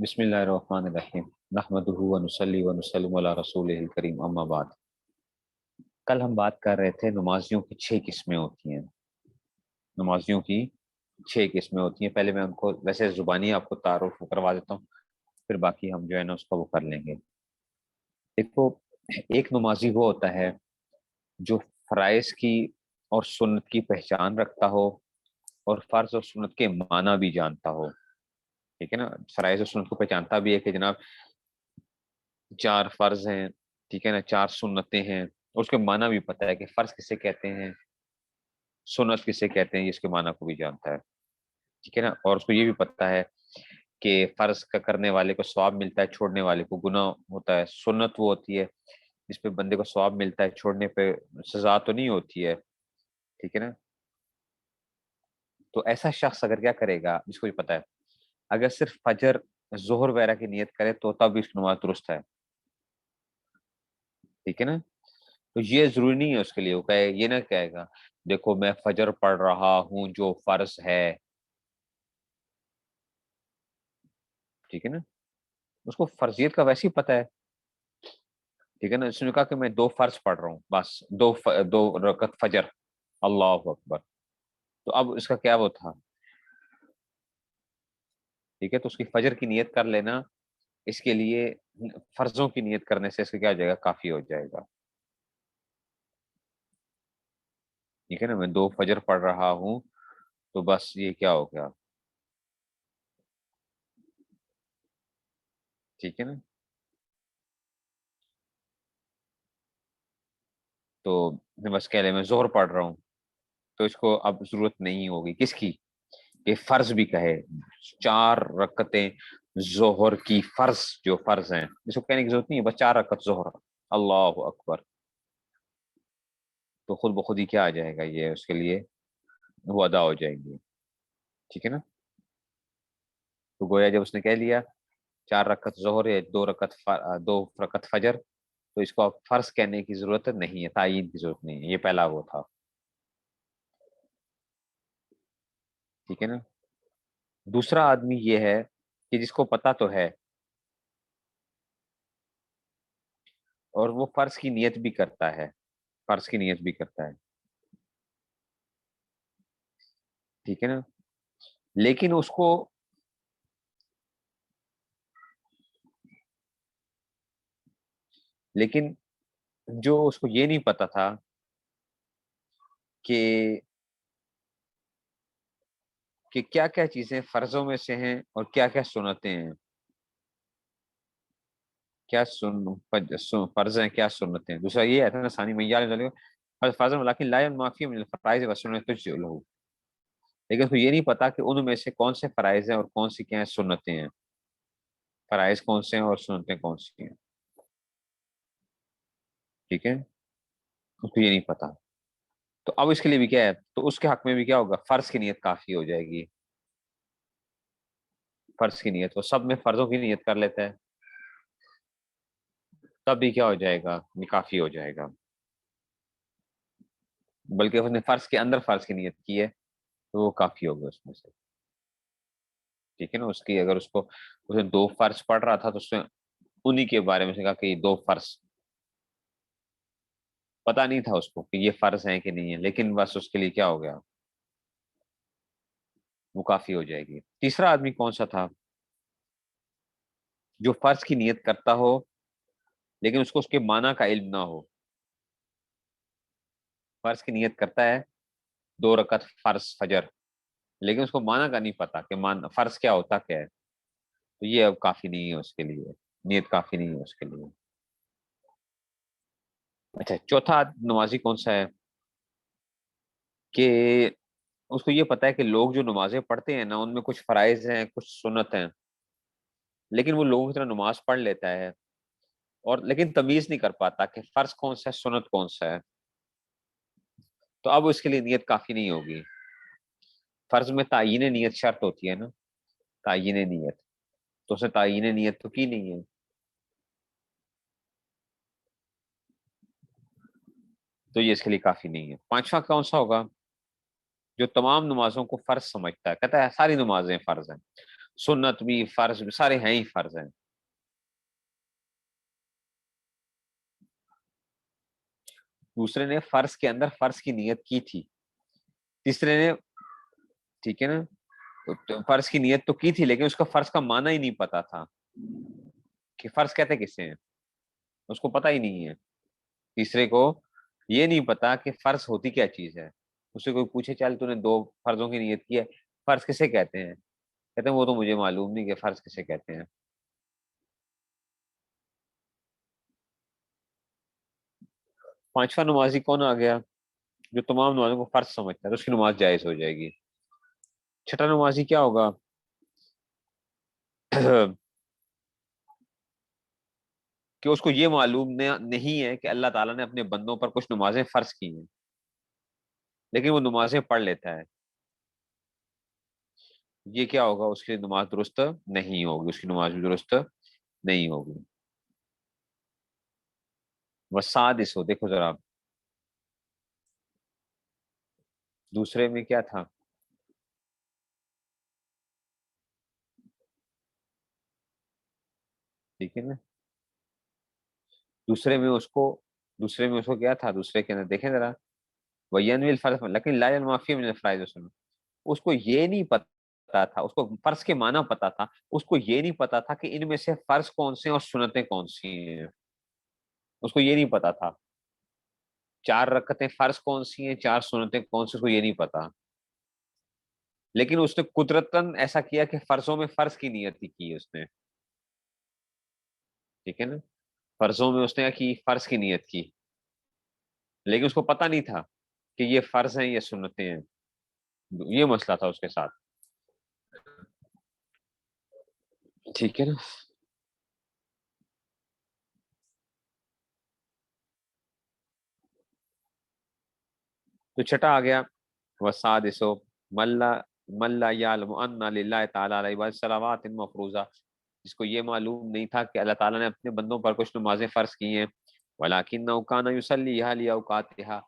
بسم اللہ الرحمن الرحیم نحمدہ ونصلی ونسلم علی رسولہ الکریم اما بعد۔ کل ہم بات کر رہے تھے نمازیوں کی 6 قسمیں ہوتی ہیں۔ نمازیوں کی 6 قسمیں ہوتی ہیں۔ پہلے میں ان کو ویسے زبانی آپ کو تعارف کروا دیتا ہوں، پھر باقی ہم جو ہے نا اس کا وہ کر لیں گے۔ دیکھو، ایک نمازی وہ ہوتا ہے جو فرائض کی اور سنت کی پہچان رکھتا ہو اور فرض اور سنت کے معنی بھی جانتا ہو، ٹھیک ہے نا۔ فرائض اور سنت کو پہچانتا بھی ہے کہ جناب 4 فرض ہیں، ٹھیک ہے نا، 4 سنتیں ہیں، اور اس کے معنی بھی پتہ ہے کہ فرض کسے کہتے ہیں، سنت کسے کہتے ہیں، یہ اس کے معنی کو بھی جانتا ہے، ٹھیک ہے نا۔ اور اس کو یہ بھی پتہ ہے کہ فرض کا کرنے والے کو ثواب ملتا ہے، چھوڑنے والے کو گناہ ہوتا ہے۔ سنت وہ ہوتی ہے جس پہ بندے کو ثواب ملتا ہے، چھوڑنے پہ سزا تو نہیں ہوتی ہے، ٹھیک ہے نا۔ تو ایسا شخص اگر کیا کرے گا، جس کو بھی پتہ ہے، اگر صرف فجر ظہر وغیرہ کی نیت کرے تو تب اس کی نماز درست ہے، ٹھیک ہے نا۔ تو یہ ضروری نہیں ہے اس کے لیے وہ کہے، یہ نہ کہے گا دیکھو میں فجر پڑھ رہا ہوں جو فرض ہے، ٹھیک ہے نا۔ اس کو فرضیت کا ویسے ہی پتہ ہے، ٹھیک ہے نا۔ اس نے کہا کہ میں 2 فرض پڑھ رہا ہوں، بس دو رکعت فجر، اللہ اکبر، تو اب اس کا کیا وہ تھا، ٹھیک ہے۔ تو اس کی فجر کی نیت کر لینا اس کے لیے فرضوں کی نیت کرنے سے اس کا کیا ہو جائے گا، کافی ہو جائے گا، ٹھیک ہے نا۔ میں 2 فجر پڑھ رہا ہوں تو بس یہ کیا ہو گیا، ٹھیک ہے نا۔ تو بس کہہ لے میں ظہر پڑھ رہا ہوں، تو اس کو اب ضرورت نہیں ہوگی کس کی، کہ فرض بھی کہے 4 رکعتیں ظہر کی، فرض جو فرض ہیں اس کو کہنے کی ضرورت نہیں ہے، بس 4 رکعت ظہر، اللہ اکبر، تو خود بخود ہی کیا آ جائے گا، یہ اس کے لیے وہ ادا ہو جائیں گی، ٹھیک ہے نا۔ تو گویا جب اس نے کہہ لیا 4 رکعت ظہر یا 2 رکعت فجر، تو اس کو اب فرض کہنے کی ضرورت نہیں ہے، تعین کی ضرورت نہیں ہے، یہ پہلا وہ تھا، ٹھیک ہے نا۔ دوسرا آدمی یہ ہے کہ جس کو پتا تو ہے اور وہ فرض کی نیت بھی کرتا ہے، فرض کی نیت بھی کرتا ہے، ٹھیک ہے نا، لیکن اس کو لیکن جو اس کو یہ نہیں پتا تھا کہ کیا کیا چیزیں فرضوں میں سے ہیں اور کیا کیا سنتیں ہیں، کیا فرض ہیں کیا سنتیں ہیں۔ دوسرا یہ ہے نا ثانی میال فرض لیکن لا معافی من الفرائض والسنن تجزئ له، لیکن اس کو یہ نہیں پتا کہ ان میں سے کون سے فرائض ہیں اور کون سی کیا ہیں سنتیں ہیں، فرائض کون سے ہیں اور سنتیں کون سی ہیں، ٹھیک ہے، اس کو یہ نہیں پتا۔ تو اب اس کے لیے بھی کیا ہے، تو اس کے حق میں بھی کیا ہوگا، فرض کی نیت کافی ہو جائے گی، فرض کی نیت، وہ سب میں فرضوں کی نیت کر لیتا ہے تب بھی کیا ہو جائے گا، یہ کافی ہو جائے گا، بلکہ اس نے فرض کے اندر فرض کی نیت کی ہے تو وہ کافی ہوگا اس میں سے، ٹھیک ہے نا۔ اس کی اگر اس نے 2 فرض پڑھ رہا تھا تو اس نے انہی کے بارے میں سے کہا کہ یہ 2 فرض، پتا نہیں تھا اس کو کہ یہ فرض ہیں کہ نہیں ہے، لیکن بس اس کے لیے کیا ہو گیا، وہ کافی ہو جائے گی۔ تیسرا آدمی کون سا تھا، جو فرض کی نیت کرتا ہو لیکن اس کو اس کے معنی کا علم نہ ہو، فرض کی نیت کرتا ہے 2 رکعت فرض فجر، لیکن اس کو معنی کا نہیں پتا کہ فرض کیا ہوتا کیا ہے، تو یہ اب کافی نہیں ہے اس کے لیے، نیت کافی نہیں ہے اس کے لیے۔ اچھا، چوتھا نمازی کون سا ہے کہ اس کو یہ پتا ہے کہ لوگ جو نمازیں پڑھتے ہیں نا ان میں کچھ فرائض ہیں کچھ سنت ہیں، لیکن وہ لوگوں کی طرح نماز پڑھ لیتا ہے اور لیکن تمیز نہیں کر پاتا کہ فرض کون سا ہے سنت کون سا ہے، تو اب اس کے لیے نیت کافی نہیں ہوگی۔ فرض میں تعین نیت شرط ہوتی ہے نا، تعین نیت، تو اسے تعین نیت تو کی نہیں ہے، تو یہ اس کے لیے کافی نہیں ہے۔ پانچواں کون سا ہوگا، جو تمام نمازوں کو فرض سمجھتا ہے، کہتا ہے ساری نمازیں فرض ہیں، سنت بھی فرض بھی سارے ہیں ہی فرض ہیں. دوسرے نے فرض کے اندر فرض کی نیت کی تھی، تیسرے نے، ٹھیک ہے نا، تو فرض کی نیت تو کی تھی لیکن اس کا فرض کا معنی ہی نہیں پتا تھا کہ فرض کہتے کسے ہیں، اس کو پتہ ہی نہیں ہے. تیسرے کو یہ نہیں پتا کہ فرض ہوتی کیا چیز ہے. اسے کوئی پوچھے چل تو نے 2 فرضوں کی نیت کی ہے، فرض کسے کہتے ہیں؟ کہتے ہیں وہ تو مجھے معلوم نہیں کہ فرض کسے کہتے ہیں. 5واں نمازی کون آ گیا؟ جو تمام نمازوں کو فرض سمجھتا ہے تو اس کی نماز جائز ہو جائے گی. 6واں نمازی کیا ہوگا؟ کہ اس کو یہ معلوم نہیں ہے کہ اللہ تعالیٰ نے اپنے بندوں پر کچھ نمازیں فرض کی ہیں لیکن وہ نمازیں پڑھ لیتا ہے. یہ کیا ہوگا؟ اس کی نماز درست نہیں ہوگی، اس کی نماز بھی درست نہیں ہوگی. وسادس ہو، دیکھو ذرا دوسرے میں کیا تھا؟ ٹھیک ہے نا، دوسرے میں اس کو کیا تھا؟ دوسرے کے اندر دیکھیں ذرا، وینوی الفرض لیکن لا المعافی من الفرائض والسنن. اس کو یہ نہیں پتا تھا، اس کو فرض کے معنی پتا تھا، اس کو یہ نہیں پتا تھا کہ ان میں سے فرض کون سے ہیں اور سنتیں کون سی ہیں. اس کو یہ نہیں پتا تھا 4 رکعتیں فرض کون سی ہیں، 4 سنتیں کون سی، اس کو یہ نہیں پتا. لیکن اس نے قدرتاً ایسا کیا کہ فرضوں میں فرض کی نیت ہی کی اس نے. ٹھیک ہے نا، فرضوں میں اس نے کیا کی؟ فرض کی نیت کی، لیکن اس کو پتا نہیں تھا کہ یہ فرض ہیں یہ سنتیں ہیں. یہ مسئلہ تھا اس کے ساتھ. ٹھیک ہے نا. تو چھٹا آ گیا وسادسو ملا یعلم ان للہ تعالی علیہ الصلوات مفروضہ، جس کو یہ معلوم نہیں تھا کہ اللہ تعالیٰ نے اپنے بندوں پر کچھ نمازیں فرض کی ہیں. ولکنہ کان یصلیھا لاوقاتھا،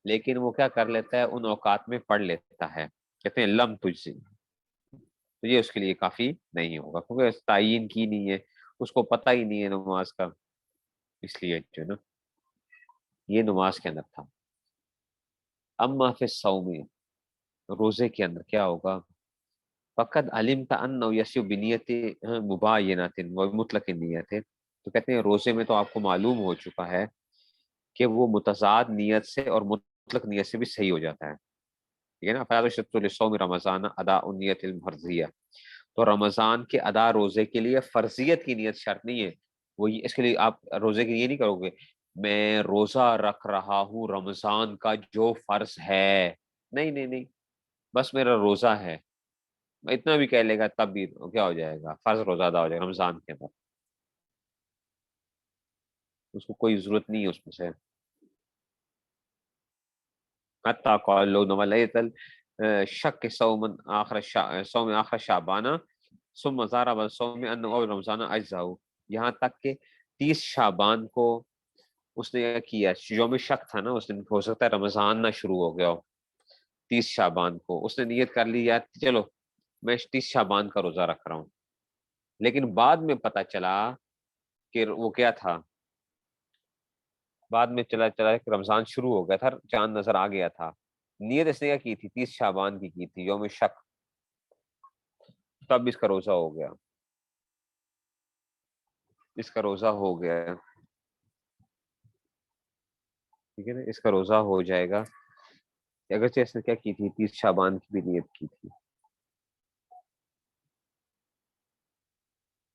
لیکن وہ کیا کر لیتا ہے؟ ان اوقات میں پڑھ لیتا ہے. کہتے ہیں لم تجزی، تو یہ اس کے لیے کافی نہیں ہوگا کیونکہ اس تعین کی نہیں ہے، اس کو پتہ ہی نہیں ہے نماز کا، اس لیے جو ہے نا یہ نماز کے اندر تھا. اما فی الصوم، روزے کے اندر کیا ہوگا؟ فقط علمت انه یسیع بنیت مباینۃ و مطلق نیت، تو کہتے ہیں روزے میں تو آپ کو معلوم ہو چکا ہے کہ وہ متضاد نیت سے اور مطلق نیت سے بھی صحیح ہو جاتا ہے. ٹھیک ہے نا. فیاض شرط للصوم رمضان ادا نیت المرضیہ، تو رمضان کے ادا روزے کے لیے فرضیت کی نیت شرط نہیں ہے. وہ اس کے لیے آپ روزے کے یہ نہیں کرو گے میں روزہ رکھ رہا ہوں رمضان کا جو فرض ہے، نہیں نہیں نہیں، بس میرا روزہ ہے. اتنا بھی کہہ لے گا تب بھی کیا ہو جائے گا؟ فرض روزہ ادا ہو جائے گا رمضان کے اندر. اس کو کوئی ضرورت نہیں ہے اس میں سے. حتیٰ قال لو نولیت شک صوم آخر شعبانہ ثم زار بالصوم ان اول رمضان اجزاء، یہاں تک کہ 30 شعبان کو اس نے کیا، یوم شک تھا نا اس دن، ہو سکتا ہے رمضان نہ شروع ہو گیا ہو. 30 شعبان کو اس نے نیت کر لی یار چلو میں 30 شعبان کا روزہ رکھ رہا ہوں، لیکن بعد میں پتا چلا کہ وہ کیا تھا، بعد میں چلا چلا کہ رمضان شروع ہو گیا تھا، چاند نظر آ گیا تھا. نیت اس نے کیا کی تھی؟ 30 شعبان کی تھی یوم شک، تب اس کا روزہ ہو گیا، اس کا روزہ ہو گیا. ٹھیک ہے نا، اس کا روزہ ہو جائے گا. اگرچہ اس نے کیا کی تھی؟ 30 شعبان کی بھی نیت کی تھی،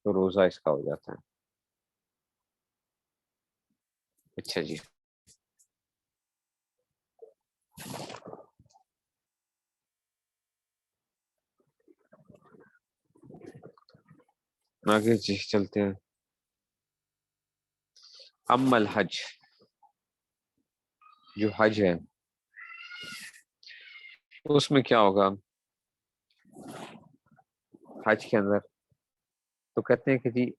تو روزہ اس کا ہو جاتا ہے. اچھا جی، آگے جی چلتے ہیں. اما الحج، جو حج ہے اس میں کیا ہوگا؟ حج کے اندر تو کہتے ہیں کہ جی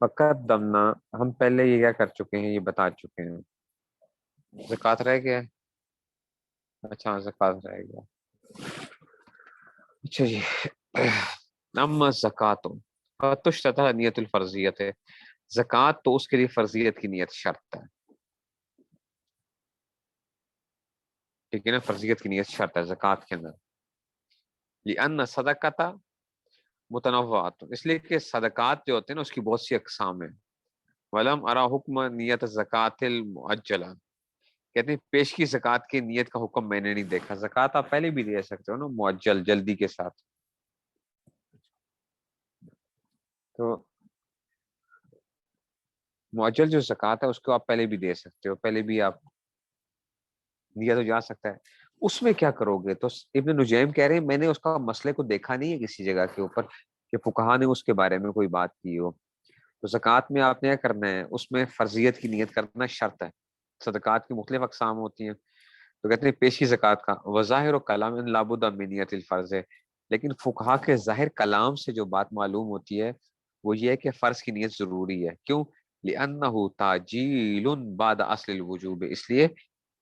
فقط دمنا، ہم پہلے یہ کیا کر چکے ہیں، یہ بتا چکے ہیں. زکوٰۃ رہ گیا ہے، اچھا زکوٰۃ رہ گیا. اچھا جی، اما زکات فتشترط نیت الفرضیت ہے، زکات تو اس کے لیے فرضیت کی نیت شرط ہے، ٹھیک ہے نا، فرضیت کی نیت شرط ہے زکات کے اندر، لأن صدقۃ متنوعات، اس لیے کہ صدقات جو ہوتے ہیں نا اس کی بہت سی اقسام ہیں، ولم ارا حکم نیت زکات المعجلہ، کہتے ہیں پیشگی زکات کی نیت کا حکم میں نے نہیں دیکھا، زکات آپ پہلے بھی دے سکتے ہو نا معجل، جلدی کے ساتھ، تو معجل جو زکات ہے اس کو آپ پہلے بھی دے سکتے ہو، پہلے بھی آپ دیا تو جا سکتا ہے، اس میں کیا کرو گے؟ تو ابن نجیم کہہ رہے ہیں میں نے اس کا مسئلے کو دیکھا نہیں ہے کسی جگہ کے اوپر کہ فقہا نے اس کے بارے میں کوئی بات کی ہو، تو زکوٰۃ میں آپ نے کیا کرنا ہے، اس میں فرضیت کی نیت کرنا شرط ہے، صدقات کی مختلف اقسام ہوتی ہیں، تو کہتے ہیں پیشی زکوٰۃ کا وظاہر و کلام لابد من نیت الفرض ہے، لیکن فقہا کے ظاہر کلام سے جو بات معلوم ہوتی ہے وہ یہ ہے کہ فرض کی نیت ضروری ہے، کیوں؟ لأنہ تعجیل بعد اصل الوجوب، اس لیے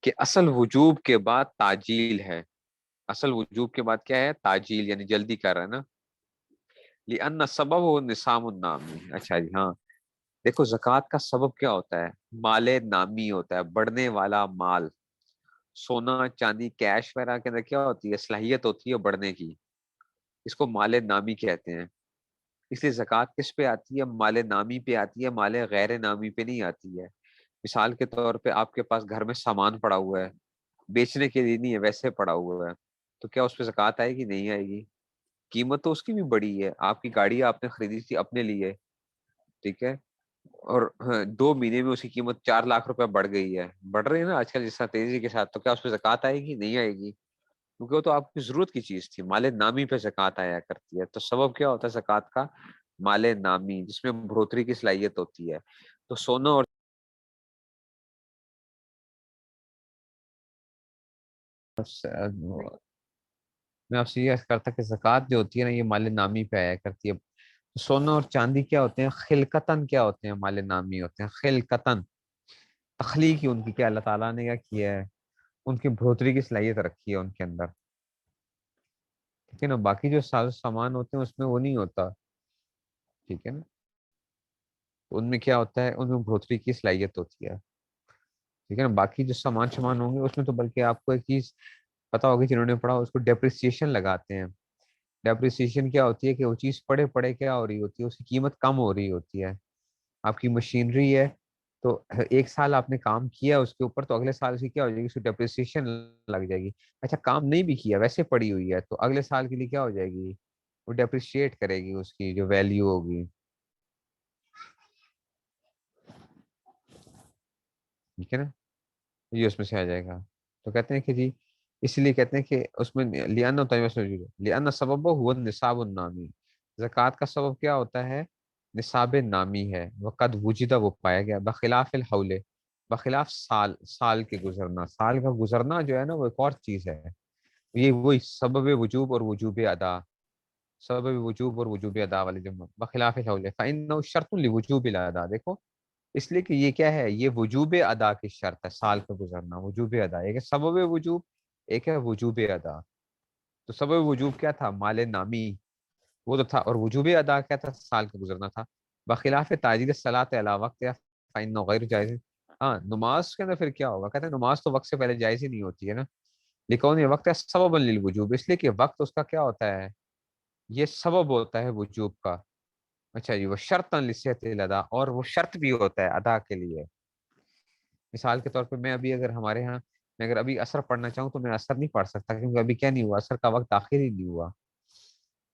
کہ اصل وجوب کے بعد تعجیل ہے، اصل وجوب کے بعد کیا ہے؟ تعجیل، یعنی جلدی کر رہا ہے نا، لأن سبب نظام النامی، اچھا جی ہاں، دیکھو زکوٰۃ کا سبب کیا ہوتا ہے؟ مال نامی ہوتا ہے، بڑھنے والا مال، سونا چاندی کیش وغیرہ کے اندر کیا ہوتی ہے؟ صلاحیت ہوتی ہے بڑھنے کی، اس کو مال نامی کہتے ہیں، اس لیے زکوٰۃ کس پہ آتی ہے؟ مال نامی پہ آتی ہے، مال غیر نامی پہ نہیں آتی ہے، مثال کے طور پہ آپ کے پاس گھر میں سامان پڑا ہوا ہے، بیچنے کے لیے نہیں ہے، ویسے پڑا ہوا ہے، تو کیا اس پہ زکوٰۃ آئے گی؟ نہیں آئے گی، قیمت تو اس کی بھی بڑی ہے، آپ کی گاڑی آپ نے خریدی تھی اپنے لیے، ٹھیک ہے، اور 2 مہینے میں اس کی قیمت 4 لاکھ روپے بڑھ گئی ہے، بڑھ رہی ہے نا آج کل جس طرح تیزی کے ساتھ، تو کیا اس پہ زکوٰۃ آئے گی؟ نہیں آئے گی، کیونکہ وہ تو آپ کی ضرورت کی چیز تھی، مال نامی پہ زکوٰۃ آیا کرتی ہے، تو سبب کیا ہوتا ہے زکوٰۃ کا؟ مال نامی، جس میں بڑھوتری کی صلاحیت ہوتی ہے، تو سونا اور میں آپ سے یہ عرض کرتا کہ زکوٰۃ جو ہوتی ہے نا یہ مال نامی پہ آیا کرتی ہے، سونا اور چاندی کیا ہوتے ہیں؟ خلقتاً کیا ہوتے ہیں؟ مال نامی ہوتے ہیں، خلقتاً، تخلیق ہی ان کی، کیا اللہ تعالیٰ نے کیا کیا ہے؟ ان کی بڑھوتری کی صلاحیت رکھی ہے ان کے اندر، ٹھیک ہے نا، باقی جو ساز سامان ہوتے ہیں اس میں وہ نہیں ہوتا، ٹھیک ہے نا، تو ان میں کیا ہوتا ہے؟ ان میں بڑھوتری کی صلاحیت ہوتی ہے، ٹھیک ہے نا، باقی جو سامان ہوں گے اس میں تو بلکہ آپ کو ایک چیز پتا ہوگی جنہوں نے پڑھا، اس کو ڈیپریسیشن لگاتے ہیں، ڈیپریسیشن کیا ہوتی ہے کہ وہ چیز پڑے پڑے کیا ہو رہی ہوتی ہے؟ اس کی قیمت کم ہو رہی ہوتی ہے، آپ کی مشینری ہے تو 1 سال آپ نے کام کیا اس کے اوپر، تو اگلے سال سے کیا ہو جائے گی؟ اس کو ڈیپریسیشن لگ جائے گی، اچھا کام نہیں بھی کیا ویسے پڑی ہوئی ہے تو اگلے سال کے لیے کیا ہو جائے گی؟ وہ ڈیپریشیٹ کرے گی، اس کی جو ویلیو ہوگی، ٹھیک ہے نا، یہ اس میں سے آ جائے گا، تو کہتے ہیں کہ جی اس لیے کہتے ہیں کہ اس میں لِأَنَّ سبب ہوا نصاب النامی، زکوٰۃ کا سبب کیا ہوتا ہے؟ نصاب نامی ہے، وقد وجدہ، وہ پایا گیا، بخلاف الحول، بخلاف سال کے گزرنا، سال کا گزرنا جو ہے نا وہ ایک اور چیز ہے، یہ وہی سبب وجوب اور وجوب ادا، سبب وجوب اور وجوب ادا والے جمع، بخلاف الحول فإنه شرط لوجوب الادا، دیکھو اس لیے کہ یہ کیا ہے؟ یہ وجوب ادا کی شرط ہے، سال کا گزرنا وجوب ادا، ایک ہے سبب وجوب، ایک ہے وجوب ادا، تو سبب وجوب کیا تھا؟ مال نامی، وہ تو تھا، اور وجوب ادا کیا تھا؟ سال کا گزرنا تھا، بخلاف تعجیل الصلاۃ علی وقت فإنه غیر جائز، ہاں نماز کے اندر پھر کیا ہوگا؟ کہتے ہیں نماز تو وقت سے پہلے جائز ہی نہیں ہوتی ہے نا، لیکن یہ وقت ہے سبب للوجوب، اس لیے کہ وقت اس کا کیا ہوتا ہے؟ یہ سبب ہوتا ہے وجوب کا، اچھا جی، وہ شرط لصحت الادا، اور وہ شرط بھی ہوتا ہے ادا کے لیے، مثال کے طور پہ میں ابھی اگر ہمارے ہاں میں اگر ابھی اثر پڑھنا چاہوں تو میں اثر نہیں پڑھ سکتا، کیونکہ ابھی کیا نہیں ہوا؟ اثر کا وقت داخل ہی نہیں ہوا،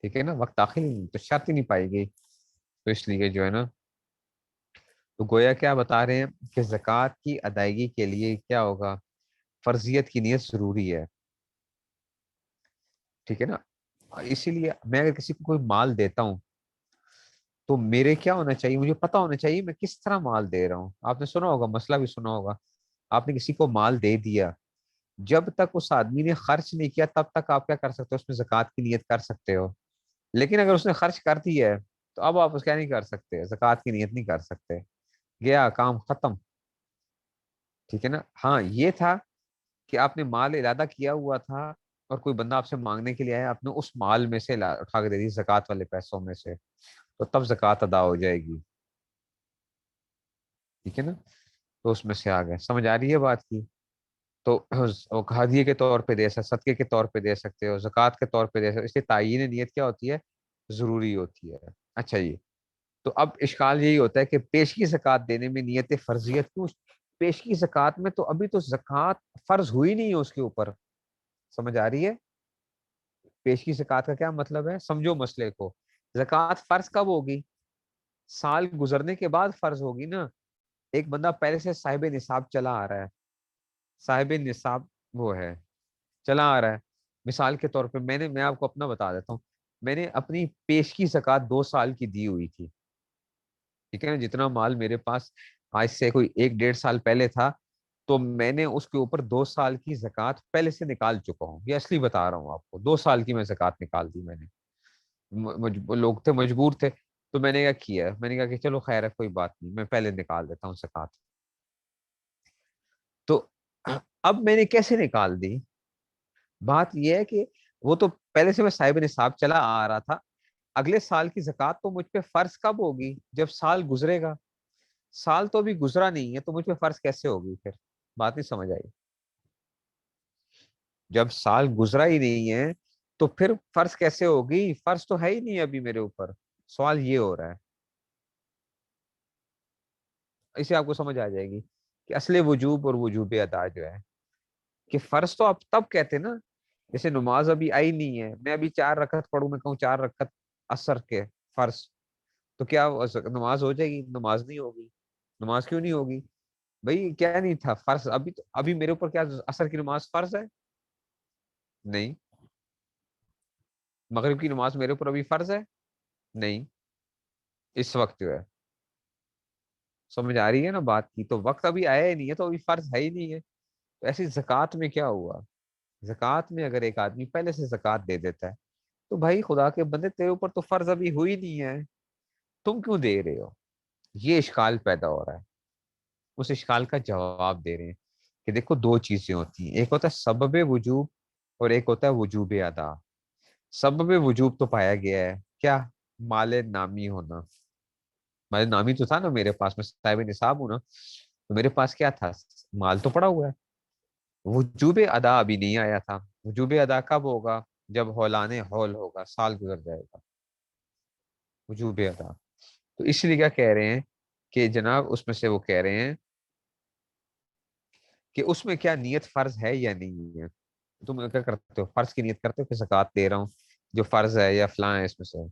ٹھیک ہے نا، وقت داخل ہی نہیں، تو شرط ہی نہیں پائے گی، تو اس لیے جو ہے نا، تو گویا کیا بتا رہے ہیں کہ زکوٰۃ کی ادائیگی کے لیے کیا ہوگا؟ فرضیت کی نیت ضروری ہے، ٹھیک ہے نا، اسی لیے میں اگر کسی کو کوئی مال دیتا ہوں تو میرے کیا ہونا چاہیے؟ مجھے پتا ہونا چاہیے میں کس طرح مال دے رہا ہوں، آپ نے سنا ہوگا مسئلہ بھی سنا ہوگا، آپ نے کسی کو مال دے دیا، جب تک اس آدمی نے خرچ نہیں کیا تب تک آپ کیا کر سکتے ہو؟ اس میں زکوٰۃ کی نیت کر سکتے ہو، لیکن اگر اس نے خرچ کر دی ہے تو اب آپ اس کیا نہیں کر سکتے؟ زکوٰۃ کی نیت نہیں کر سکتے، گیا کام ختم، ٹھیک ہے نا، ہاں یہ تھا کہ آپ نے مال ارادہ کیا ہوا تھا اور کوئی بندہ آپ سے مانگنے کے لیے آیا، آپ نے اس مال میں سے اٹھا کے دے دی، زکوٰۃ والے پیسوں میں سے، تو تب زکوٰۃ ادا ہو جائے گی، ٹھیک ہے نا؟ تو اس میں سے آ گئے، سمجھ آ رہی ہے بات کی؟ تو وہ ہدیے کے طور پہ دے سکتے، صدقے کے طور پہ دے سکتے ہو، زکوٰۃ کے طور پہ دے سکتے، اس لیے تعیین نیت کیا ہوتی ہے؟ ضروری ہوتی ہے۔ اچھا جی، تو اب اشکال یہی ہوتا ہے کہ پیشگی زکوٰۃ دینے میں نیت فرضیت کیوں؟ پیشگی زکوٰۃ میں تو ابھی تو زکوٰۃ فرض ہوئی نہیں ہے اس کے اوپر، سمجھ آ رہی ہے؟ پیشگی زکوٰۃ کا کیا مطلب ہے؟ سمجھو مسئلے کو، زکوٰۃ فرض کب ہوگی؟ سال گزرنے کے بعد فرض ہوگی نا۔ ایک بندہ پہلے سے صاحب نصاب چلا آ رہا ہے، صاحب نصاب وہ ہے، چلا آ رہا ہے، مثال کے طور پہ میں آپ کو اپنا بتا دیتا ہوں، میں نے اپنی پیشگی زکوٰۃ 2 سال کی دی ہوئی تھی، ٹھیک ہے نا؟ جتنا مال میرے پاس آج سے کوئی 1 1.5 سال پہلے تھا، تو میں نے اس کے اوپر 2 سال کی زکوٰۃ پہلے سے نکال چکا ہوں، یہ اصلی بتا رہا ہوں آپ کو، 2 سال کی میں زکوٰۃ نکال دی میں نے، لوگ تھے مجبور تھے، تو میں نے کیا کیا، میں نے کہا کہ چلو خیر ہے کوئی بات نہیں، میں پہلے نکال دیتا ہوں زکوٰۃ۔ تو اب میں نے کیسے نکال دی؟ بات یہ ہے کہ وہ تو پہلے سے میں صاحب نصاب چلا آ رہا تھا، اگلے سال کی زکوٰۃ تو مجھ پہ فرض کب ہوگی؟ جب سال گزرے گا، سال تو ابھی گزرا نہیں ہے، تو مجھ پہ فرض کیسے ہوگی پھر؟ بات نہیں سمجھ آئی؟ جب سال گزرا ہی نہیں ہے تو پھر فرض کیسے ہوگی؟ فرض تو ہے ہی نہیں ابھی میرے اوپر، سوال یہ ہو رہا ہے، اسے آپ کو سمجھ آ جائے گی کہ اصل وجوب اور وجوب ادا جو ہے، کہ فرض تو آپ تب کہتے نا، جیسے نماز ابھی آئی نہیں ہے، میں ابھی 4 رکعت پڑھوں، میں کہوں 4 رکعت عصر کے فرض، تو کیا نماز ہو جائے گی؟ نماز نہیں ہوگی۔ نماز کیوں نہیں ہوگی؟ بھائی کیا نہیں تھا فرض؟ ابھی تو ابھی میرے اوپر کیا عصر کی نماز فرض ہے؟ نہیں۔ مغرب کی نماز میرے اوپر ابھی فرض ہے؟ نہیں، اس وقت جو ہے، سمجھ آ رہی ہے نا بات کی؟ تو وقت ابھی آیا ہی نہیں ہے، تو ابھی فرض ہے ہی نہیں ہے۔ تو ایسی زکوٰۃ میں کیا ہوا؟ زکوٰۃ میں اگر ایک آدمی پہلے سے زکوٰۃ دے دیتا ہے، تو بھائی خدا کے بندے تیرے اوپر تو فرض ابھی ہوئی نہیں ہے، تم کیوں دے رہے ہو؟ یہ اشکال پیدا ہو رہا ہے، اس اشکال کا جواب دے رہے ہیں کہ دیکھو 2 چیزیں ہوتی ہیں، ایک ہوتا ہے سبب وجوب اور ایک ہوتا ہے وجوب ادا۔ سبب وجوب تو پایا گیا ہے، کیا؟ مال نامی ہونا، مال نامی تو تھا نا میرے پاس، میں صاحب نصاب ہوں نا، تو میرے پاس کیا تھا؟ مال تو پڑا ہوا ہے۔ وجوب ادا ابھی نہیں آیا تھا، وجوب ادا کب ہوگا؟ جب ہولان ہول ہوگا، سال گزر جائے گا، وجوب ادا۔ تو اس لیے کیا کہہ رہے ہیں کہ جناب اس میں سے وہ کہہ رہے ہیں کہ اس میں کیا نیت فرض ہے یا نہیں ہے؟ تم کیا کرتے ہو؟ فرض کی نیت کرتے ہو کہ زکوٰۃ دے رہا ہوں جو فرض ہے یا فلاں ہے اس میں سے؟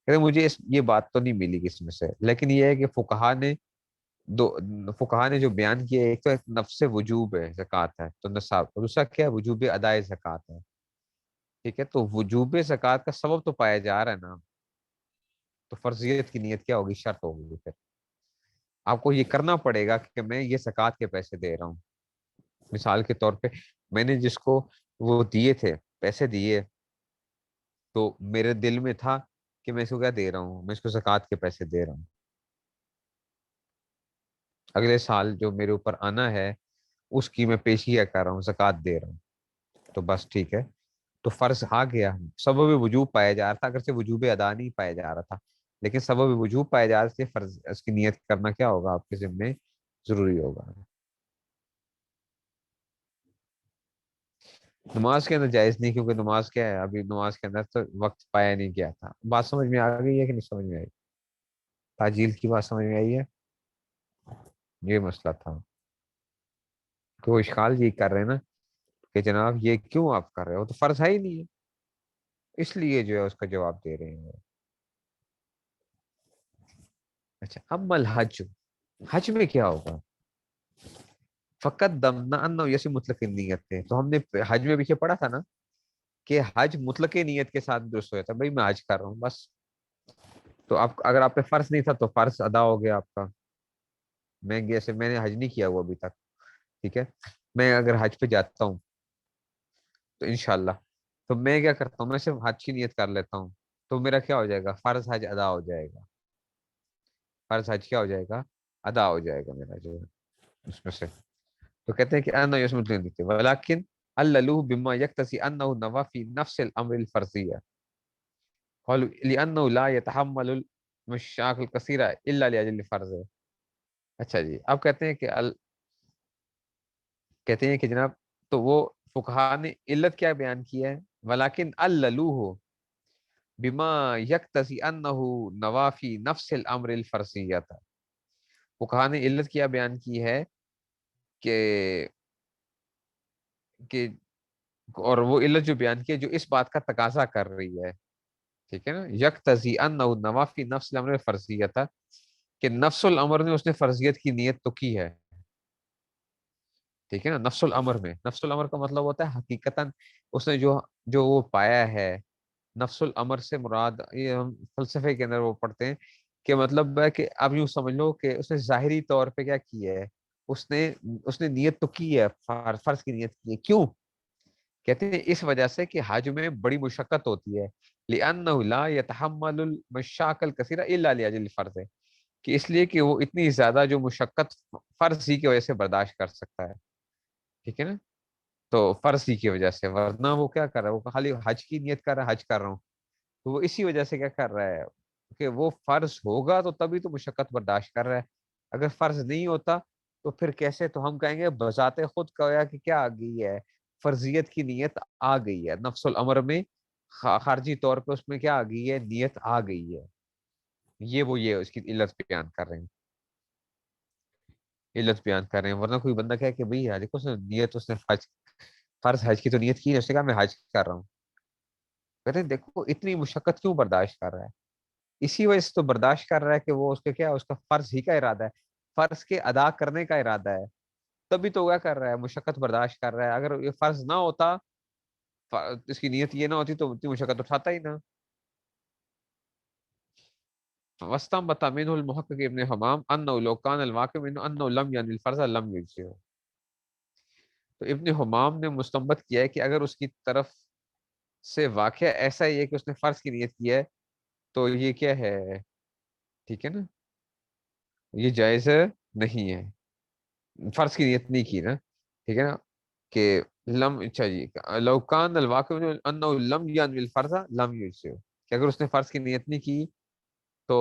کہتے ہیں مجھے یہ بات تو نہیں ملی اس میں سے، لیکن یہ ہے کہ فقہا نے دو فقہا نے جو بیان کیا ہے، ایک تو نفس وجوب ہے زکوٰۃ ہے تو نصاب، اور دوسرا کیا ہے؟ وجوب ادائے زکوٰۃ ہے، ٹھیک ہے؟ تو وجوب زکوٰۃ کا سبب تو پایا جا رہا ہے نا، تو فرضیت کی نیت کیا ہوگی؟ شرط ہوگی، پھر آپ کو یہ کرنا پڑے گا کہ میں یہ زکوٰۃ کے پیسے دے رہا ہوں۔ مثال کے طور پہ میں نے جس کو وہ دیے تھے، پیسے دیے، تو میرے دل میں تھا کہ میں اس کو کیا دے رہا ہوں؟ میں اس کو زکوٰۃ کے پیسے دے رہا ہوں، اگلے سال جو میرے اوپر آنا ہے اس کی میں پیشیہ کر رہا ہوں، زکوٰۃ دے رہا ہوں، تو بس ٹھیک ہے، تو فرض آ گیا، سبب وجوب پایا جا رہا تھا، اگرچہ وجوب ادا نہیں پایا جا رہا تھا، لیکن سبب وجوب پایا جا رہا تھا، فرض اس کی نیت کرنا کیا ہوگا؟ آپ کے ذمے ضروری ہوگا۔ نماز کے اندر جائز نہیں، کیونکہ نماز کیا ہے؟ ابھی نماز کے اندر تو وقت پایا نہیں گیا تھا۔ بات سمجھ میں آ گئی ہے کہ نہیں سمجھ میں آئی؟ تاجیل کی بات سمجھ میں آئی ہے؟ یہ مسئلہ تھا کہ وہ اشکال یہ کر رہے ہیں نا کہ جناب یہ کیوں آپ کر رہے ہو؟ تو فرض ہے ہی نہیں ہے، اس لیے جو ہے اس کا جواب دے رہے ہیں۔ اچھا، اب الحج، حج میں کیا ہوگا؟ فقط دمنا ان یسی مطلق نیت تھے، تو ہم نے حج میں پیچھے پڑھا تھا نا کہ حج مطلق نیت کے ساتھ درست ہوا تھا، بھائی میں حج کر رہا ہوں بس، تو آپ اگر آپ پہ فرض نہیں تھا تو فرض ادا ہو گیا آپ کا۔ میں نے حج نہیں کیا ہوا ابھی تک، ٹھیک ہے؟ میں اگر حج پہ جاتا ہوں تو انشاءاللہ، تو میں کیا کرتا ہوں؟ میں صرف حج کی نیت کر لیتا ہوں، تو میرا کیا ہو جائے گا؟ فرض حج ادا ہو جائے گا، فرض حج کیا ہو جائے گا؟ ادا ہو جائے گا میرا جو ہے اس میں سے۔ تو کہتے ہیں کہ انا یسمت لیتے ولیکن عللوه بما يقتضي انه نوى في نفس الامر الفرضيه، قالوا لانه لا يتحمل المشاق الكثيره الا لاجل فرضه. اچھا جی، اب کہتے ہیں کہ جناب تو وہ فقہا نے علت کیا بیان کی ہے، ولیکن عللوه بما یقتضی انہ نوافی نفس الامر الفرضیہ تھا، فقہا نے علت کیا بیان کی ہے کہ کہ اور وہ علت جو بیان کی ہے جو اس بات کا تقاضا کر رہی ہے، ٹھیک ہے نا، یقتضی انہ نوافی نفس الامر الفرضیہ تھا، کہ نفس الامر نے اس نے فرضیت کی نیت تو کی ہے، ٹھیک ہے نا، نفس الامر میں، نفس الامر کا مطلب ہوتا ہے حقیقتاً اس نے جو وہ پایا ہے، نفس الامر سے مراد یہ ہم فلسفے کے اندر وہ پڑھتے ہیں کہ مطلب ہے کہ اب یوں سمجھ لو کہ اس نے ظاہری طور پہ کیا کیا ہے، اس نے نیت تو کی ہے، فرض کی نیت کی ہے، کیوں؟ کہتے ہیں اس وجہ سے کہ حج میں بڑی مشقت ہوتی ہے، لأنه لا يتحمل المشاق الكثيرة الا لاجل الفرض، کہ اس لیے کہ وہ اتنی زیادہ جو مشقت فرض ہی کی وجہ سے برداشت کر سکتا ہے، ٹھیک ہے نا، تو فرض ہی کی وجہ سے، ورنہ وہ کیا کر رہا ہے، وہ خالی حج کی نیت کر رہا ہے، حج کر رہا ہوں، تو وہ اسی وجہ سے کیا کر رہا ہے کہ وہ فرض ہوگا تو تبھی تو مشقت برداشت کر رہا ہے، اگر فرض نہیں ہوتا تو پھر کیسے، تو ہم کہیں گے بذات خود کہا کہ کیا آ گئی ہے، فرضیت کی نیت آ گئی ہے نفس الامر میں، خارجی طور پہ اس میں کیا آ گئی ہے، نیت آ گئی ہے، یہ اس کی علت بیان کر رہے ہیں، علت بیان کر رہے ہیں، ورنہ کوئی بندہ کہے کہ بھئی دیکھو اس نے نیت، اس نے فرض حج کی تو نیت کی ہے، اس نے کہا میں حج کر رہا ہوں، کہتے ہیں دیکھو اتنی مشقت کیوں برداشت کر رہا ہے، اسی وجہ سے تو برداشت کر رہا ہے کہ وہ اس کے کیا، اس کا فرض ہی کا ارادہ ہے، فرض کے ادا کرنے کا ارادہ ہے، تبھی تو کیا کر رہا ہے، مشقت برداشت کر رہا ہے، اگر یہ فرض نہ ہوتا، اس کی نیت یہ نہ ہوتی تو اتنی مشقت اٹھاتا ہی نہ۔ وسطم بتامین المحقق ابن حمام انه لو كان الواقع من انه لم يعني الفرض لم يجزئه، تو ابن حمام نے مستنبط کیا ہے کہ اگر اس کی طرف سے واقعہ ایسا ہی ہے کہ اس نے فرض کی نیت کی ہے تو یہ کیا ہے، ٹھیک ہے نا، یہ جائز نہیں ہے، فرض کی نیت نہیں کی نا، ٹھیک ہے نا، کہ لم، اچھا جی، لو کان الواقع انه لم ينوي الفرض لم يجزئه، کہ اگر اس نے فرض کی نیت نہیں کی تو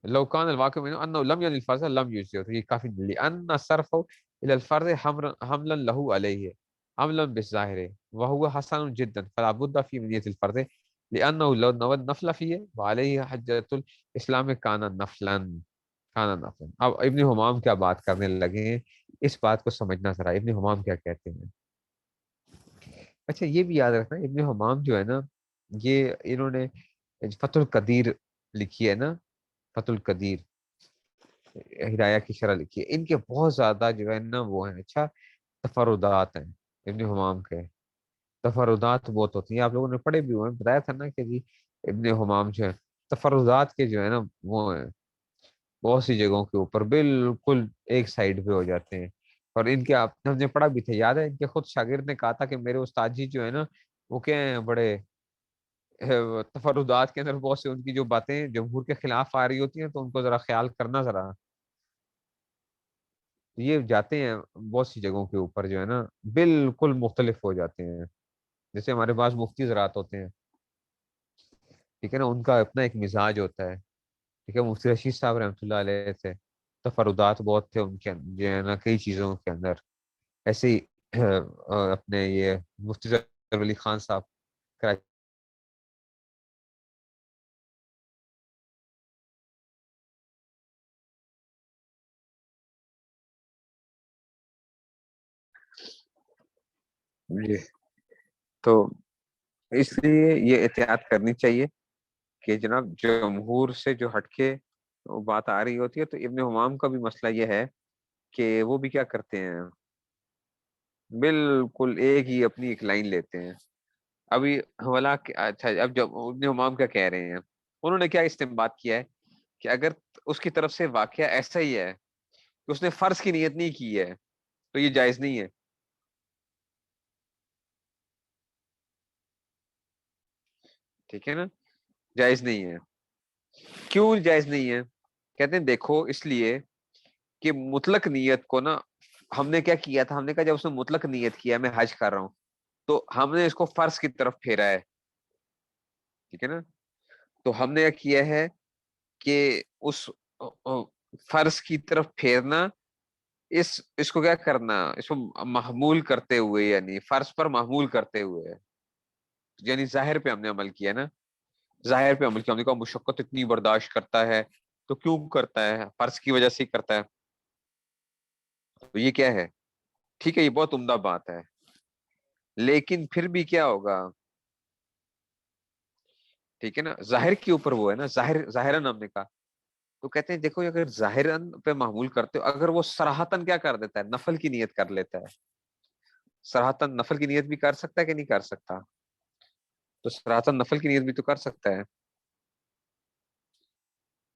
لو كان الواقع منه انه لم ينوي الفرض لم يجزئه، تو یہ کافی لان صرف الى الفرض حملا له عليه عملا بالظاهر وهو حسن جدا فلا بد في نية الفرض لانه لو نوى النفل فيه وعليه حجة الاسلام كان نفلا۔ اب ابن حمام کیا بات کرنے لگے ہیں، اس بات کو سمجھنا ذرا، ابن حمام کیا کہتے ہیں۔ اچھا یہ بھی یاد رکھنا، ابن حمام جو ہے نا، یہ انہوں نے فتح القدیر لکھی ہے نا، فتح القدیر ہدایہ کی شرح لکھی ہے، ان کے بہت زیادہ جو ہے نا وہ ہیں، اچھا تفردات ہیں ابن حمام کے، تفردات بہت ہوتی ہیں، آپ لوگوں نے پڑھے بھی ہوئے ہیں، بتایا تھا نا کہ جی ابن حمام جو ہے تفردات کے جو ہے نا وہ ہیں، بہت سی جگہوں کے اوپر بالکل ایک سائڈ پہ ہو جاتے ہیں، اور ان کے آپ ہم نے پڑھا بھی تھا، یاد ہے ان کے خود شاگرد نے کہا تھا کہ میرے استاد جی جو ہے نا وہ کیا ہیں، بڑے تفردات کے اندر بہت سے ان کی جو باتیں جمہور کے خلاف آ رہی ہوتی ہیں تو ان کو ذرا خیال کرنا ذرا، یہ جاتے ہیں بہت سی جگہوں کے اوپر جو ہے نا بالکل مختلف ہو جاتے ہیں، جیسے ہمارے پاس مفتی حضرات ہوتے ہیں، ٹھیک ہے نا، ان کا اپنا ایک مزاج ہوتا ہے، ٹھیک ہے، مفتی رشید صاحب رحمۃ اللہ علیہ تھے، تفردات بہت تھے ان کے جو ہے نا کئی چیزوں کے اندر، ایسے ہی اپنے یہ مفتی ظفر علی خان صاحب کراچی جی، تو اس لیے یہ احتیاط کرنی چاہیے کہ جناب جمہور سے جو ہٹ کے بات آ رہی ہوتی ہے، تو ابن حمام کا بھی مسئلہ یہ ہے کہ وہ بھی کیا کرتے ہیں، بالکل ایک ہی اپنی ایک لائن لیتے ہیں، ابھی ولا اچھا اب جب ابن حمام کیا کہہ رہے ہیں، انہوں نے کیا استنباط کیا ہے کہ اگر اس کی طرف سے واقعہ ایسا ہی ہے کہ اس نے فرض کی نیت نہیں کی ہے تو یہ جائز نہیں ہے، ٹھیک ہے نا، جائز نہیں ہے، کیوں جائز نہیں ہے، کہتے ہیں دیکھو اس لیے کہ مطلق نیت کو نا ہم نے کیا کیا تھا، ہم نے کہا جب اس نے مطلق نیت کیا میں حج کر رہا ہوں تو ہم نے اس کو فرض کی طرف پھیرا ہے، ٹھیک ہے نا. تو ہم نے کیا ہے کہ اس فرض کی طرف پھیرنا، اس کو کیا کرنا، اس کو محمول کرتے ہوئے، یعنی فرض پر محمول کرتے ہوئے، یعنی ظاہر پہ ہم نے عمل کیا نا، ظاہر پہ عمل کیا. ہم نے کہا مشقت اتنی برداشت کرتا ہے تو کیوں کرتا ہے، فرض کی وجہ سے ہی کرتا ہے. تو یہ کیا ہے، ٹھیک ہے، یہ بہت عمدہ بات ہے. لیکن پھر بھی کیا ہوگا، ٹھیک ہے نا، ظاہر کے اوپر وہ ہے نا، ظاہراً ہم نے کہا. تو کہتے ہیں دیکھو اگر ظاہراً پہ معمول کرتے ہو، اگر وہ صراحتاً کیا کر دیتا ہے، نفل کی نیت کر لیتا ہے، صراحتاً نفل کی نیت بھی کر سکتا ہے کہ نہیں کر سکتا، تو صراحتاً نفل کی نیت بھی تو کر سکتا ہے،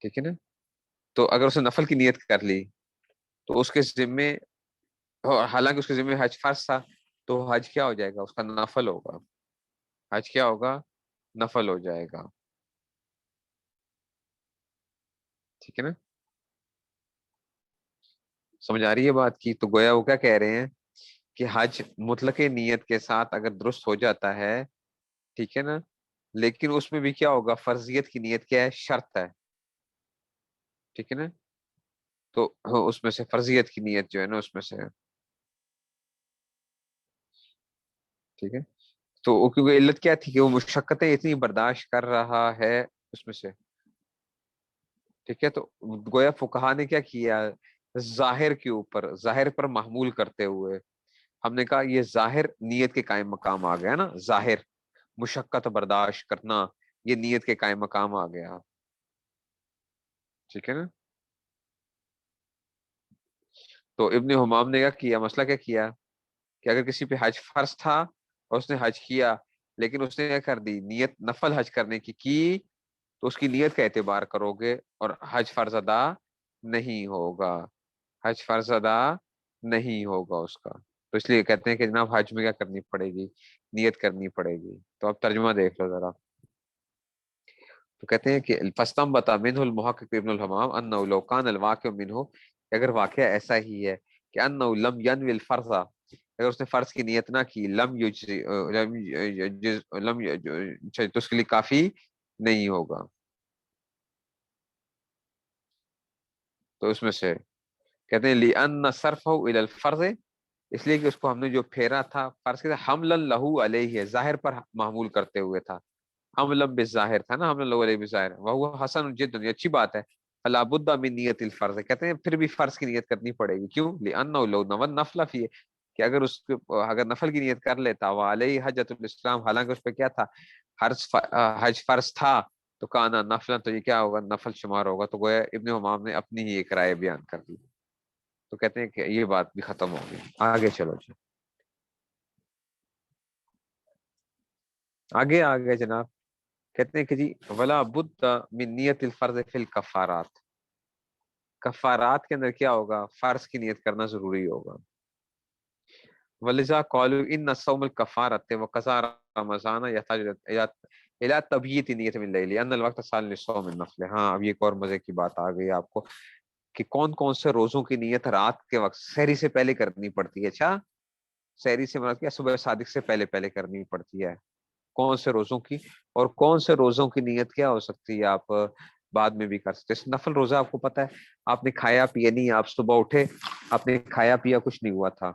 ٹھیک ہے نا. تو اگر اس نے نفل کی نیت کر لی تو اس کے ذمے، حالانکہ اس کے ذمے حج فرض تھا، تو حج کیا ہو جائے گا، اس کا نفل ہوگا، حج کیا ہوگا، نفل ہو جائے گا، ٹھیک ہے نا. سمجھ آ رہی ہے بات کی. تو گویا وہ کیا کہہ رہے ہیں کہ حج مطلق نیت کے ساتھ اگر درست ہو جاتا ہے، ٹھیک ہے نا، لیکن اس میں بھی کیا ہوگا، فرضیت کی نیت کیا ہے، شرط ہے، ٹھیک ہے نا. تو اس میں سے فرضیت کی نیت جو ہے نا اس میں سے، ٹھیک ہے. تو کیونکہ علت کیا تھی کہ وہ مشقتیں اتنی برداشت کر رہا ہے اس میں سے، ٹھیک ہے. تو گویا فقہا نے کیا کیا، ظاہر کے اوپر، ظاہر پر محمول کرتے ہوئے ہم نے کہا یہ ظاہر نیت کے قائم مقام آ گیا نا، ظاہر مشقت برداشت کرنا یہ نیت کے قائم مقام آ گیا، ٹھیک ہے نا. تو ابن حمام نے کیا کیا، مسئلہ کیا کیا کہ اگر کسی پہ حج فرض تھا اور اس نے حج کیا، لیکن اس نے کیا کر دی، نیت نفل حج کرنے کی، تو اس کی نیت کا اعتبار کرو گے اور حج فرض ادا نہیں ہوگا، حج فرض ادا نہیں ہوگا اس کا. تو اس لیے کہتے ہیں کہ جناب حج میں کیا کرنی پڑے گی، نیت کرنی پڑے گی. تو اب ترجمہ دیکھ لو ذرا. تو کہتے ہیں کہ فستم بتا منہ المحقق ابن الحمام انه لو كان الواقع منه، اگر واقعہ ایسا ہی ہے کہ انه لم ينوي الفرض، اگر اس نے فرض کی نیت نہ کی، لم یجزی، تو اس کے لیے کافی نہیں ہوگا. تو اس میں سے کہتے ہیں لِأَنَّ صَرْفَهُ إِلَى الْفَرْضِ، اس لیے کہ اس کو ہم نے جو پھیرا تھا فرض کے حملا لہو علیہ، ظاہر پر معمول کرتے ہوئے تھا، حملا بالظاہر تھا نا، حملا لہو علیہ بالظاہر، وہ حسن جدا، یہ اچھی بات ہے. فلا بد من نیت الفرض، کہتے ہیں پھر بھی فرض کی نیت کرنی پڑے گی. کیوں، لأنه لو نوى النفل فيه، کہ اگر اس اگر نفل کی نیت کر لیتا، وعلیہ حجۃ الاسلام، حالانکہ اس پہ کیا تھا، حج فرض تھا، تو کانا نفلا، تو یہ کیا ہوگا، نفل شمار ہوگا. تو گویا ابن حمام نے اپنی ہی ایک رائے بیان کر دی. تو کہتے ہیں کہ یہ بات بھی ختم ہو گئی. آگے چلو جی، آگے آگے جناب. کہتے ہیں کہ جی ولا بد من نیت الفرض فی الکفارات، کفارات کے اندر کیا ہوگا، فرض کی نیت کرنا ضروری ہوگا. ولذا قالوا ان صوم الکفارۃ وقضاء رمضان یحتاج الى تبییت نیت من الليل لان الوقت صالح لصوم النفل. ہاں اب یہ ایک اور مزے کی بات آ گئی آپ کو کہ کون کون سے روزوں کی نیت رات کے وقت سحری سے پہلے کرنی پڑتی ہے. اچھا، سحری سے مراد کیا، صبح صادق سے پہلے پہلے کرنی پڑتی ہے. کون سے روزوں کی، اور کون سے روزوں کی نیت کیا ہو سکتی ہے، آپ بعد میں بھی کر سکتے. نفل روزہ آپ کو پتا ہے، آپ نے کھایا پیا نہیں، آپ صبح اٹھے، آپ نے کھایا پیا کچھ نہیں ہوا تھا،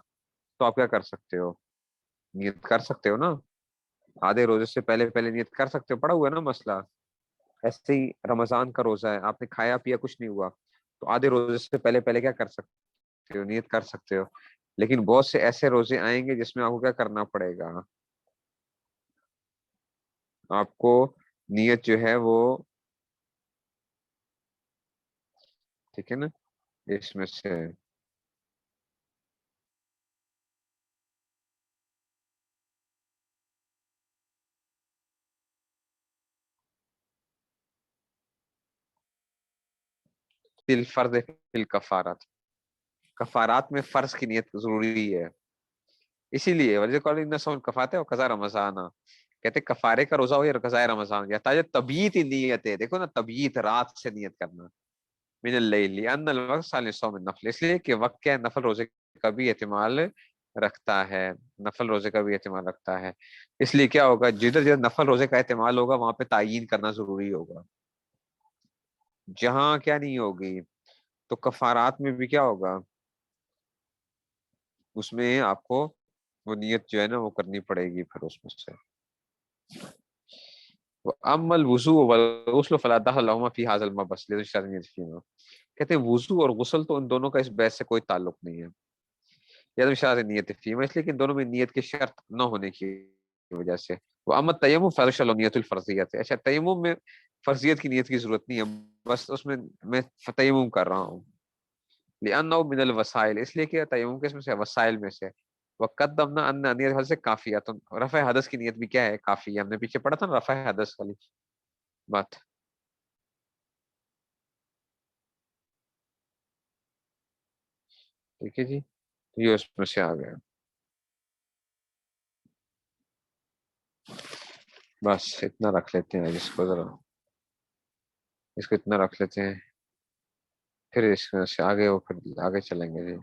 تو آپ کیا کر سکتے ہو، نیت کر سکتے ہو نا. آدھے روزے سے پہلے پہلے نیت کر سکتے ہو، پڑا ہوا ہے نا مسئلہ. ایسے ہی رمضان کا روزہ ہے، آپ نے کھایا پیا کچھ نہیں ہوا، تو آدھے روزے سے پہلے پہلے کیا کر سکتے ہو، نیت کر سکتے ہو. لیکن بہت سے ایسے روزے آئیں گے جس میں آپ کو کیا کرنا پڑے گا، آپ کو نیت جو ہے وہ، ٹھیک ہے نا، اس میں سے فرض الکفارات، کفارات میں فرض کی نیت ضروری ہے. اسی لیے وجہ کفاتے اور قضا رمضان، کہتے کفارے کا روزہ ہو یا قضاء رمضان، یا تاج تبییت نیت ہے. دیکھو نا، تبییت رات سے نیت کرنا، من اللیل لأن الوقت سال صوم النفل، اس لیے کہ وقت کیا ہے، نفل روزے کا بھی احتمال رکھتا ہے، نفل روزے کا بھی احتمال رکھتا ہے۔ اس لیے کیا ہوگا، جدھر جدھر نفل روزے کا احتمال ہوگا وہاں پہ تعیین کرنا ضروری ہوگا، جہاں کیا نہیں ہوگی تو کفارات میں بھی کیا ہوگا، اس میں آپ کو وہ نیت جو ہے نا وہ کرنی پڑے گی پھر اس میں سے۔ اما الوضو والغسل فلا دخل لهما في هذا المبحث کہتے ہیں وضو اور غسل تو ان دونوں کا اس بحث سے کوئی تعلق نہیں ہے، یا تو شاذ نیت فیما، اس لیے کہ ان دونوں میں نیت کے شرط نہ ہونے کی وجہ سے۔ وہ اما تیمم فرش نیت الفرضیت ہے، اچھا تیمم میں فرضیت کی نیت کی ضرورت نہیں ہے، بس اس میں تیمم کر رہا ہوں، لأنه من الوسائل، اس لیے کہ تیمم کے اس میں سے وسائل میں سے، وقدمنا ان نیت حدث سے کافیت، رفع حدث کی نیت بھی کیا ہے، کافی ہے، ہم نے پیچھے پڑھا تھا نا رفع حدث والی بات۔ ٹھیک ہے جی، تو یہ اس میں سے آ گیا، بس اتنا رکھ لیتے ہیں اس کو، ذرا اس کو اتنا رکھ لیتے ہیں، پھر اس میں سے آگے وہ پھر آگے چلیں گے جی۔